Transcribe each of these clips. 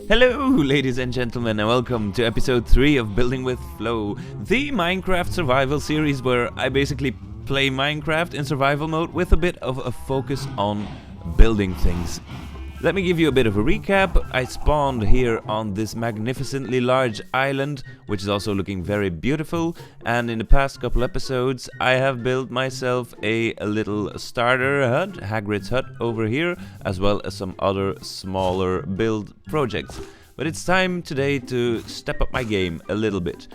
Hello, ladies and gentlemen, and welcome to episode 3 of Building with Flow, the Minecraft survival series where I basically play Minecraft in survival mode with a bit of a focus on building things. Let me give you a bit of a recap. I spawned here on this magnificently large island, which is also looking very beautiful, and in the past couple episodes I have built myself a little starter hut, Hagrid's hut over here, as well as some other smaller build projects. But it's time today to step up my game a little bit.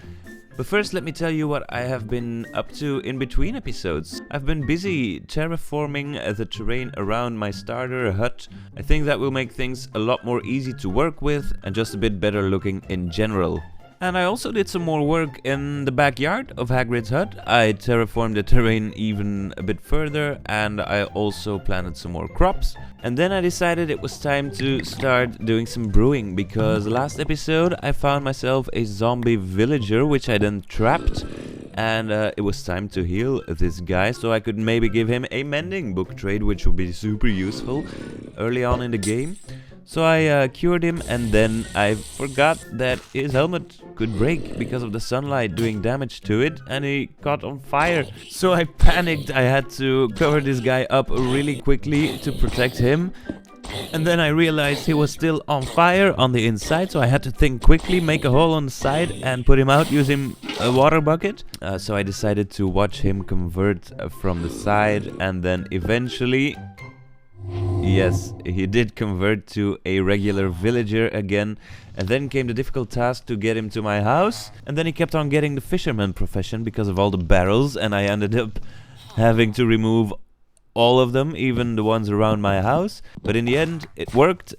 But first let me tell you what I have been up to in between episodes. I've been busy terraforming the terrain around my starter hut. I think that will make things a lot more easy to work with and just a bit better looking in general. And I also did some more work in the backyard of Hagrid's hut. I terraformed the terrain even a bit further, and I also planted some more crops. And then I decided it was time to start doing some brewing, because last episode I found myself a zombie villager which I then trapped. And it was time to heal this guy, so I could maybe give him a mending book trade, which would be super useful early on in the game. So I cured him, and then I forgot that his helmet could break because of the sunlight doing damage to it, and he caught on fire. So I panicked. I had to cover this guy up really quickly to protect him. And then I realized he was still on fire on the inside, so I had to think quickly, make a hole on the side and put him out using a water bucket. So I decided to watch him convert from the side, and then eventually... yes, he did convert to a regular villager again, and then came the difficult task to get him to my house, and then he kept on getting the fisherman profession because of all the barrels, and I ended up having to remove all of them, even the ones around my house, but in the end it worked.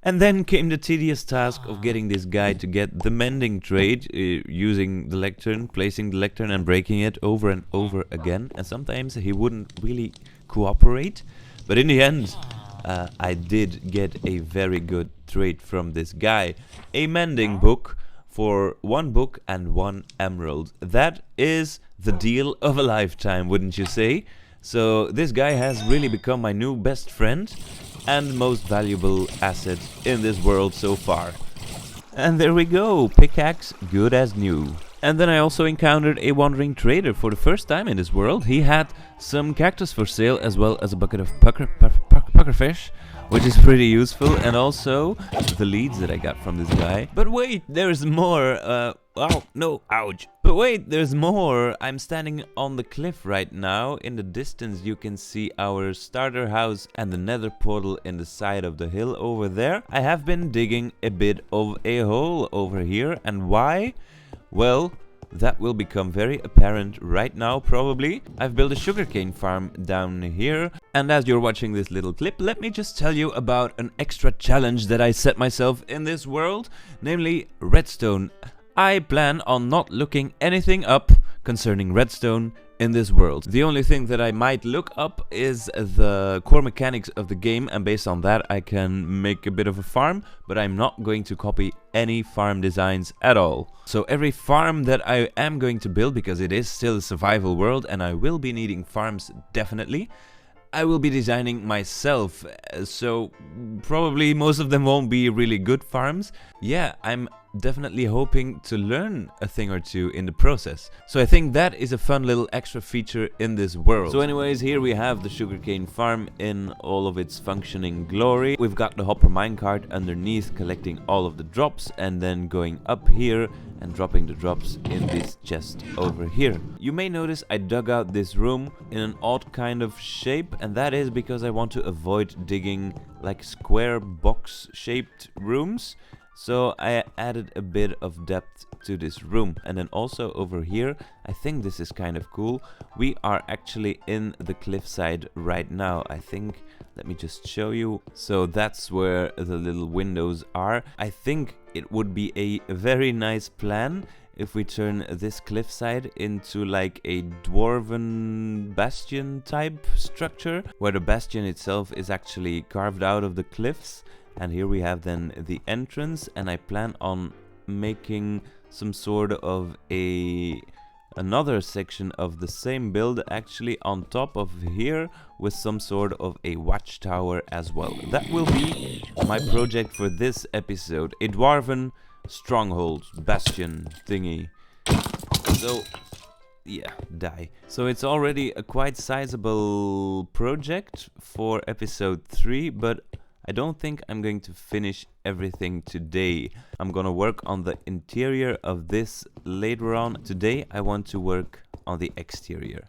And then came the tedious task of getting this guy to get the mending trade, using the lectern, placing the lectern and breaking it over and over again, and sometimes he wouldn't really cooperate. But in the end, I did get a very good trade from this guy. A mending book for 1 book and 1 emerald. That is the deal of a lifetime, wouldn't you say? So this guy has really become my new best friend and most valuable asset in this world so far. And there we go, pickaxe good as new. And then I also encountered a wandering trader for the first time in this world. He had some cactus for sale, as well as a bucket of pufferfish, which is pretty useful, and also the leads that I got from this guy. But wait, there's more. Oh no, ouch. But wait, there's more. I'm standing on the cliff right now. In the distance you can see our starter house and the nether portal in the side of the hill over there. I have been digging a bit of a hole over here, and why? Well, that will become very apparent right now, probably. I've built a sugarcane farm down here, and as you're watching this little clip, let me just tell you about an extra challenge that I set myself in this world, namely redstone. I plan on not looking anything up concerning redstone in this world. The only thing that I might look up is the core mechanics of the game, and based on that I can make a bit of a farm, but I'm not going to copy any farm designs at all. So every farm that I am going to build, because it is still a survival world and I will be needing farms definitely, I will be designing myself, so probably most of them won't be really good farms. Yeah, I'm definitely hoping to learn a thing or two in the process. So I think that is a fun little extra feature in this world. So anyways, here we have the sugarcane farm in all of its functioning glory. We've got the hopper minecart underneath collecting all of the drops, and then going up here and dropping the drops in this chest over here. You may notice I dug out this room in an odd kind of shape, and that is because I want to avoid digging like square box shaped rooms. So I added a bit of depth to this room. And then also over here, I think this is kind of cool. We are actually in the cliffside right now. I think, let me just show you. So that's where the little windows are. I think it would be a very nice plan if we turn this cliffside into like a dwarven bastion type structure, where the bastion itself is actually carved out of the cliffs. And here we have then the entrance, and I plan on making some sort of a another section of the same build actually on top of here with some sort of a watchtower as well. That will be my project for this episode, a Dwarven stronghold bastion thingy. So yeah, die. So it's already a quite sizable project for episode 3, but I don't think I'm going to finish everything today. I'm gonna work on the interior of this later on. Today I want to work on the exterior.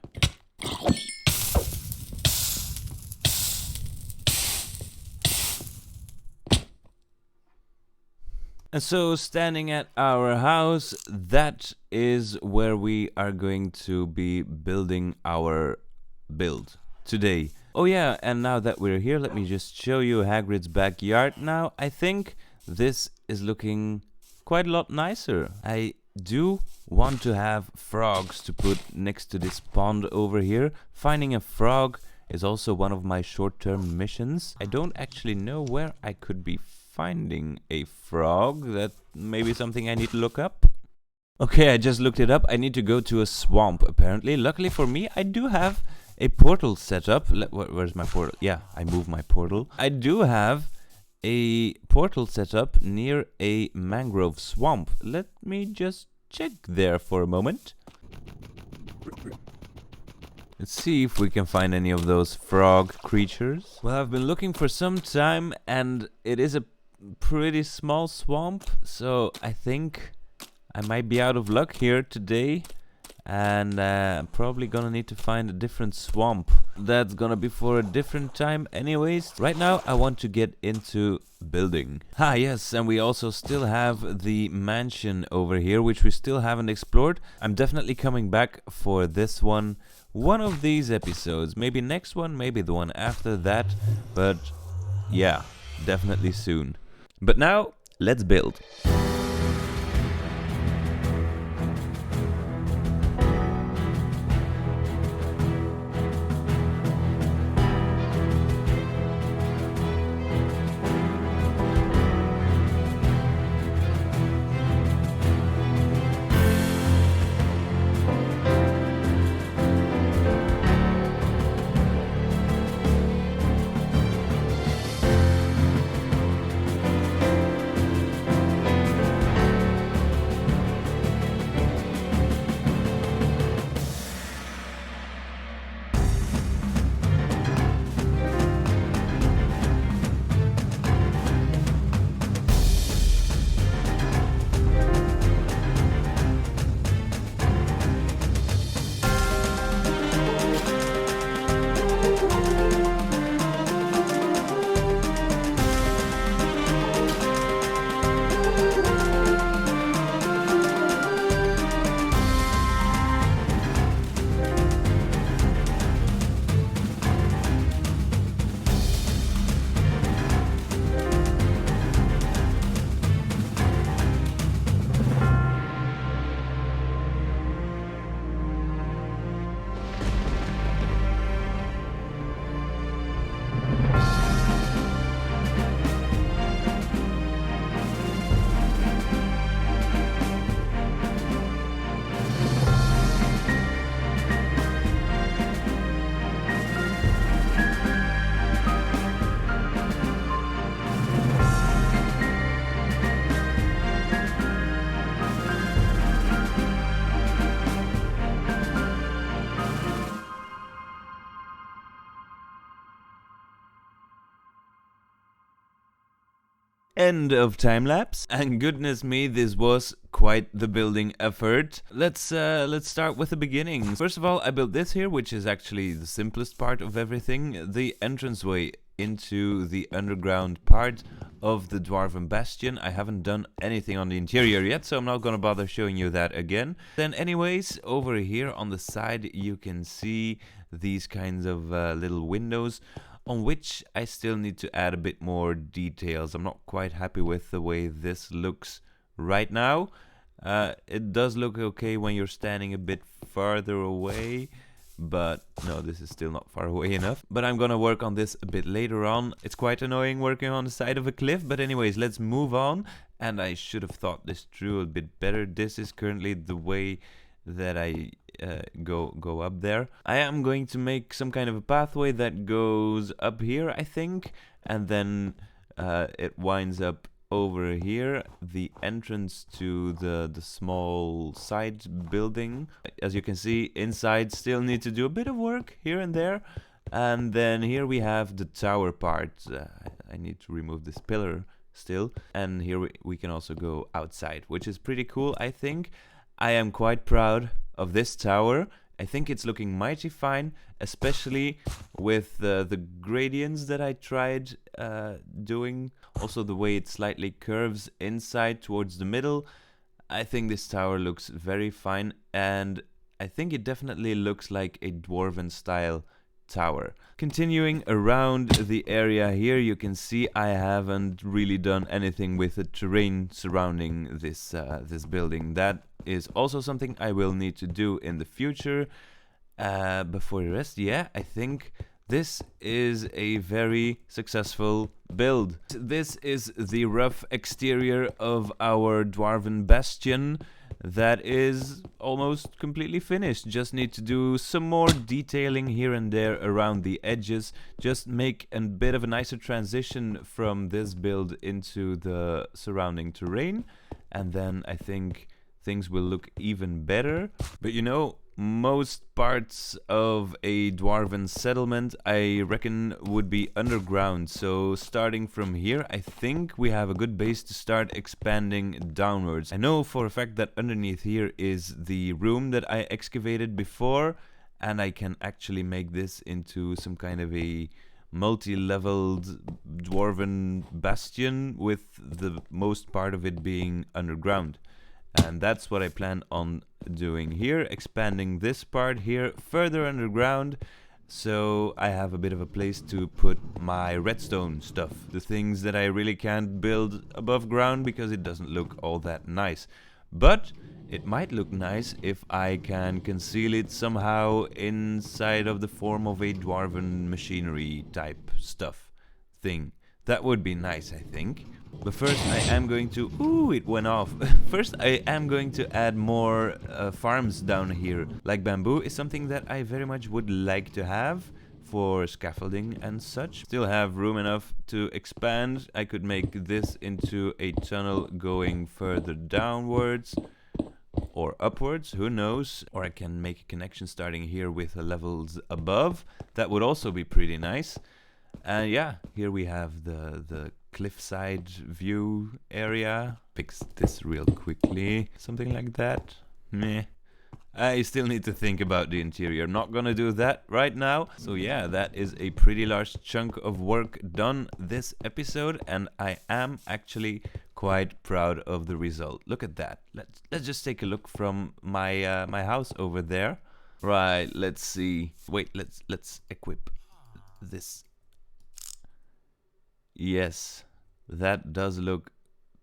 And so, standing at our house, that is where we are going to be building our build today. Oh yeah, and now that we're here, let me just show you Hagrid's backyard now. I think this is looking quite a lot nicer. I do want to have frogs to put next to this pond over here. Finding a frog is also one of my short-term missions. I don't actually know where I could be finding a frog. That may be something I need to look up. Okay, I just looked it up. I need to go to a swamp, apparently. Luckily for me, I do have a portal set up. Where's my portal? Yeah, I moved my portal. I do have a portal set up near a mangrove swamp. Let me just check there for a moment. Let's see if we can find any of those frog creatures. Well, I've been looking for some time, and it is a pretty small swamp, so I think I might be out of luck here today, and I'm probably gonna need to find a different swamp. That's gonna be for a different time anyways. Right now I want to get into building. Ah yes, and we also still have the mansion over here, which we still haven't explored. I'm definitely coming back for this one of these episodes. Maybe next one, maybe the one after that, but yeah, definitely soon. But now, let's build. End of time lapse. And goodness me, this was quite the building effort. Let's start with the beginnings. First of all, I built this here, which is actually the simplest part of everything, the entranceway into the underground part of the Dwarven Bastion. I haven't done anything on the interior yet, so I'm not gonna bother showing you that again. Then anyways, over here on the side you can see these kinds of little windows on which I still need to add a bit more details. I'm not quite happy with the way this looks right now. It does look okay when you're standing a bit farther away, but no, this is still not far away enough. But I'm gonna work on this a bit later on. It's quite annoying working on the side of a cliff, but anyways, let's move on. And I should have thought this through a bit better. This is currently the way that I go up there. I am going to make some kind of a pathway that goes up here, I think, and then it winds up over here, the entrance to the small side building. As you can see, inside still need to do a bit of work here and there. And then here we have the tower part. I need to remove this pillar still. And here we can also go outside, which is pretty cool, I think. I am quite proud of this tower. I think it's looking mighty fine, especially with the gradients that I tried doing. Also the way it slightly curves inside towards the middle. I think this tower looks very fine, and I think it definitely looks like a Dwarven style tower. Continuing around the area here, you can see I haven't really done anything with the terrain surrounding this building. That is also something I will need to do in the future. But for the rest, yeah, I think this is a very successful build. This is the rough exterior of our Dwarven bastion. That is almost completely finished. Just need to do some more detailing here and there around the edges. Just make a bit of a nicer transition from this build into the surrounding terrain. And then I think things will look even better. But you know, most parts of a Dwarven settlement, I reckon, would be underground. So starting from here, I think we have a good base to start expanding downwards. I know for a fact that underneath here is the room that I excavated before, and I can actually make this into some kind of a multi-leveled Dwarven bastion, with the most part of it being underground. And that's what I plan on doing here, expanding this part here further underground, so I have a bit of a place to put my redstone stuff, the things that I really can't build above ground because it doesn't look all that nice. But it might look nice if I can conceal it somehow inside of the form of a Dwarven machinery type stuff thing. That would be nice, I think. But first I am going to... Ooh, it went off. First I am going to add more farms down here. Like bamboo is something that I very much would like to have for scaffolding and such. Still have room enough to expand. I could make this into a tunnel going further downwards or upwards, who knows. Or I can make a connection starting here with the levels above. That would also be pretty nice. And yeah, here we have the cliffside view area. Fix this real quickly. Something like that. Meh. I still need to think about the interior. Not gonna do that right now. So yeah, that is a pretty large chunk of work done this episode, and I am actually quite proud of the result. Look at that. Let's just take a look from my my house over there. Right, let's see. Wait, let's equip this. Yes, that does look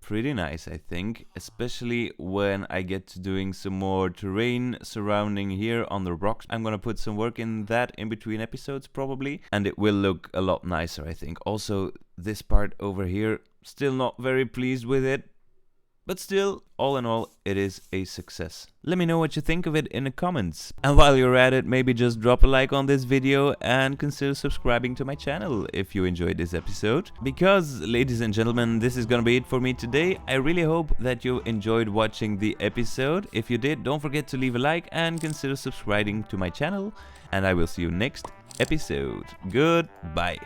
pretty nice, I think, especially when I get to doing some more terrain surrounding here on the rocks. I'm gonna put some work in that in between episodes probably, and it will look a lot nicer, I think. Also, this part over here, still not very pleased with it, but still, all in all, it is a success. Let me know what you think of it in the comments. And while you're at it, maybe just drop a like on this video and consider subscribing to my channel if you enjoyed this episode. Because, ladies and gentlemen, this is gonna be it for me today. I really hope that you enjoyed watching the episode. If you did, don't forget to leave a like and consider subscribing to my channel. And I will see you next episode. Goodbye.